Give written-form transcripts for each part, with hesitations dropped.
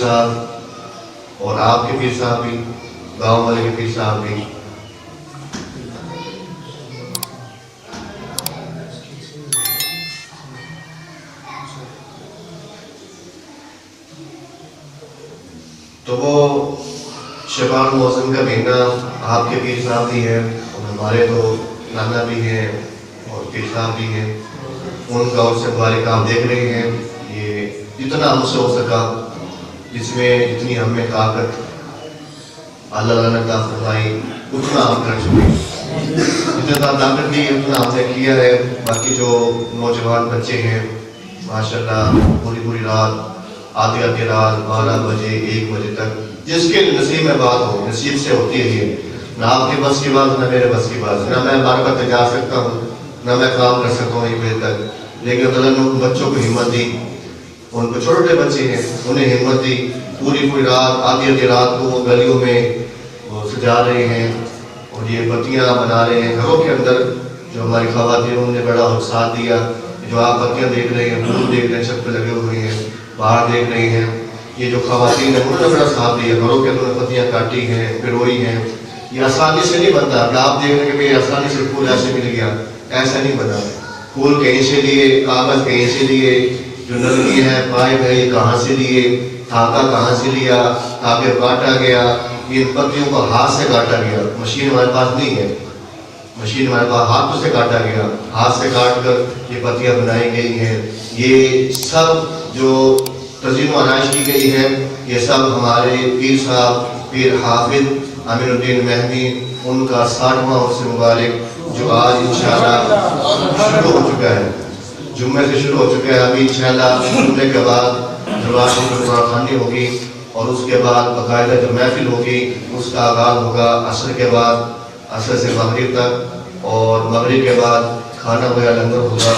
साहब और आपके पीर साहब भी, गांव वाले के पीर साहब भी। तो वो शबान मौसम का महीना, आपके पीर साहब भी हैं और हमारे तो नाना भी हैं और पीर साहब भी हैं, उनका उससे मुबारक आप देख रहे हैं। ये जितना हमसे हो सका, जिसमें जितनी हमें ताकत अल्लाह ने अता फरमाई उतना हम कर चुके, जितना ताकत दी उतना हमने किया है। बाकी जो नौजवान बच्चे हैं माशाल्लाह पूरी पूरी रात, आधी रात 12 बजे 1 बजे तक, जिसके नसीब में बात हो, नसीब से होती है। ना आपके बस की बात, ना मेरे बस की बात, ना मैं बारकत जा सकता हूँ, ना मैं काम कर सकता हूँ 1 बजे तक, लेकिन अल्लाह ने उन बच्चों को हिम्मत दी, उनको छोटे बच्चे हैं उन्हें हिम्मत दी, पूरी पूरी रात, आधी रात को वो गलियों में वो सजा रहे हैं और ये बत्तियाँ बना रहे हैं घरों के अंदर। जो हमारी ख़वातीन उन्होंने बड़ा साथ दिया। जो आप बत्तियाँ देख रहे हैं, फूल देख रहे हैं, छत पे लगे हुए हैं, बाहर देख रहे हैं, ये जो ख़वातीन है उन्होंने बड़ा साथ दिया। घरों के अंदर पत्तियाँ काटी हैं, पिरोई हैं। ये आसानी से नहीं बनता कि आप देख रहे हैं कि आसानी से फूल ऐसे मिल गया, ऐसा नहीं बना। फूल कहीं से लिए, कागज़ कहीं से लिए, जो नलकी है, पाइप है, ये कहाँ से लिए, धागा कहाँ से लिया, धागे काटा गया, ये पत्तियों को हाथ से काटा गया। मशीन हमारे पास नहीं है, मशीन हमारे पास हाथों से काटा गया, हाथ से काट कर ये पत्तियाँ बनाई गई हैं। ये सब जो तज़ीम आराइश की गई है, ये सब हमारे पीर साहब, पीर हाफिज अमीनुद्दीन महमी, उनका 60वां उर्स मुबारक जो आज इंशाअल्लाह शुरू हो चुका है, जुम्मे से शुरू हो चुका है। अभी इंशाअल्लाह जुम्मे के बाद दरबार शरीफ कुरान ख़वानी होगी और उसके बाद बाकायदा जो महफिल होगी उसका आगाज़ होगा असर के बाद, असर से मगरिब तक, और मगरिब के बाद खाना वगैरह लंगर होगा।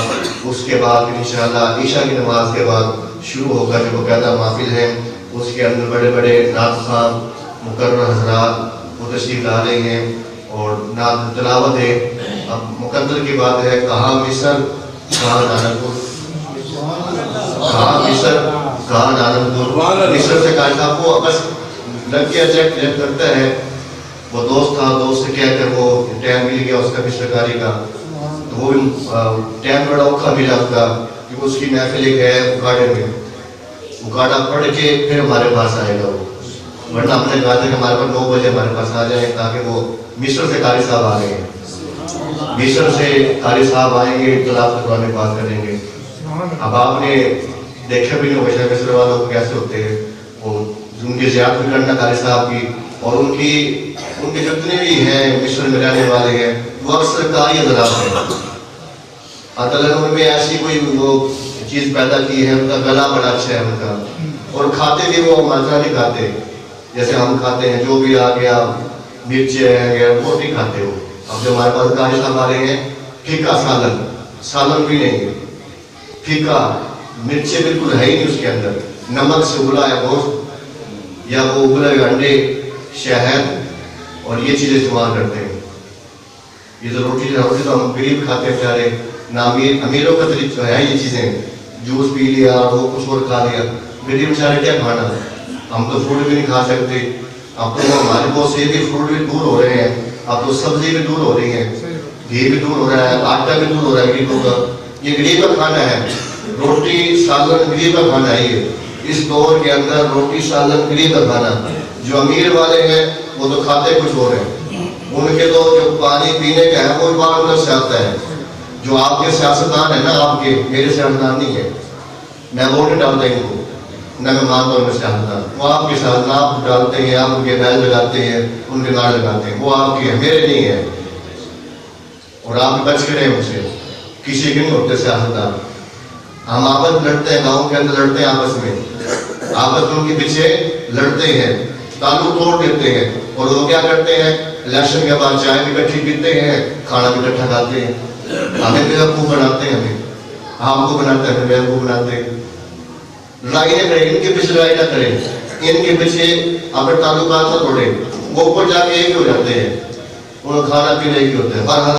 उसके बाद इंशाअल्लाह ईशा की नमाज के बाद शुरू होगा जो बाकायदा महफिल है। उसके अंदर बड़े बड़े नात ख़्वान मुकर्रर हज़रात वो तशरीफ़ ला रहे हैं और नात तिलावत है। अब मुकद्दर की बात है, कहाँ मिस्र, कहाँ नानकपुर, कहाँ मिस्र, कहाँ नानकपुर। मिस्र से कारी साहब को बस लग गया, चेक करता है, वो दोस्त था, दोस्त से कहकर वो टाइम मिल गया उसका मिश्रकारी का, तो वो टाइम बड़ा औखा मिला उसका, क्योंकि उसकी महफिल एक है उकाड़े में, उकाड़ा पढ़ के फिर हमारे पास आएगा वो, वरना हमने कहा था कि हमारे पास 9 बजे हमारे पास आ जाए, ताकि वो मिस्र से कारी साहब आ गए, मिस्र से कारी साहब आएंगे, तलाक़ कुरान में बात करेंगे। अब आपने देखा भी नहीं होगा मिस्र वालों को कैसे होते हैं, वो उनकी ज़ियारत भी करना कारी साहब की, और उनके जितने भी हैं मिस्र में रहने वाले हैं वो अक्सर कारी हज़रात हैं। अल्लाह में ऐसी कोई वो चीज़ पैदा की है, उनका गला बड़ा अच्छा है उनका, और खाते भी वो मात्रा नहीं खाते जैसे हम खाते हैं, जो भी आ गया मिर्चे है वो नहीं खाते वो। अब जो हमारे पास कारी साहब आ रहे हैं, फीका सालन भी नहीं है, फीका, मिर्चे बिल्कुल है ही नहीं उसके अंदर, नमक से उबला है गोश्त या वो उबले हुए अंडे, शहद और ये चीज़ें इस्तेमाल करते हैं। ये तो रोटी तो हम गरीब खाते हैं बेचारे, ना अमीरों का तरीका है ये चीज़ें, जूस पी लिया, वो कुछ और खा लिया, गरीब बेचारे क्या खाना। हम तो फ्रूट भी नहीं खा सकते, अब तो हमारे बहुत से भी फ्रूट भी दूर हो रहे हैं, अब तो सब्जी भी दूर हो रही है, घी भी दूर हो रहा है, आटा भी दूर हो रहा है गरीबों का। ये गरीब का खाना है, रोटी सालन गरीब का खाना है। ये इस दौर के अंदर रोटी सालन गरीब का खाना। जो अमीर वाले हैं वो तो खाते कुछ और हैं, उनके तो जो पानी पीने का है वो बाहर उधर से आता है। जो आपके सियासतदान है ना, आपके, मेरे सियासतदान नहीं है, मैं वोट नहीं डालता इनको, न मैं मानता हूँ उनके सियासतदान, वो आपके साथ ना आप डालते हैं, आप उनके बैल लगाते हैं, उनके नाड़ लगाते हैं, वो आपके हैं, मेरे नहीं है। और आप बच के रहे मुझसे, किसी के नहीं होते सियासतदान। हम आपस में लड़ते हैं, गाँव के अंदर लड़ते हैं आपस में, आपस में उनके पीछे लड़ते हैं, ताल्लुक तोड़ देते हैं, और वो क्या करते हैं, इलेक्शन के बाद चाय भी इकट्ठी पीते हैं, खाना भी इकट्ठा खाते हैं, हमें बेवकूफ़ बनाते हैं, हमें आपको बनाते हैं, हमें बेवकूफ़ बनाते हैं। लड़ाई न करें, इनके पीछे लड़ाई ना करें, इनके पीछे अपने ताल्लुकात ना तोड़े, वो ऊपर जाके एक ही हो जाते हैं, उन्हें खाना पीना एक ही होता है।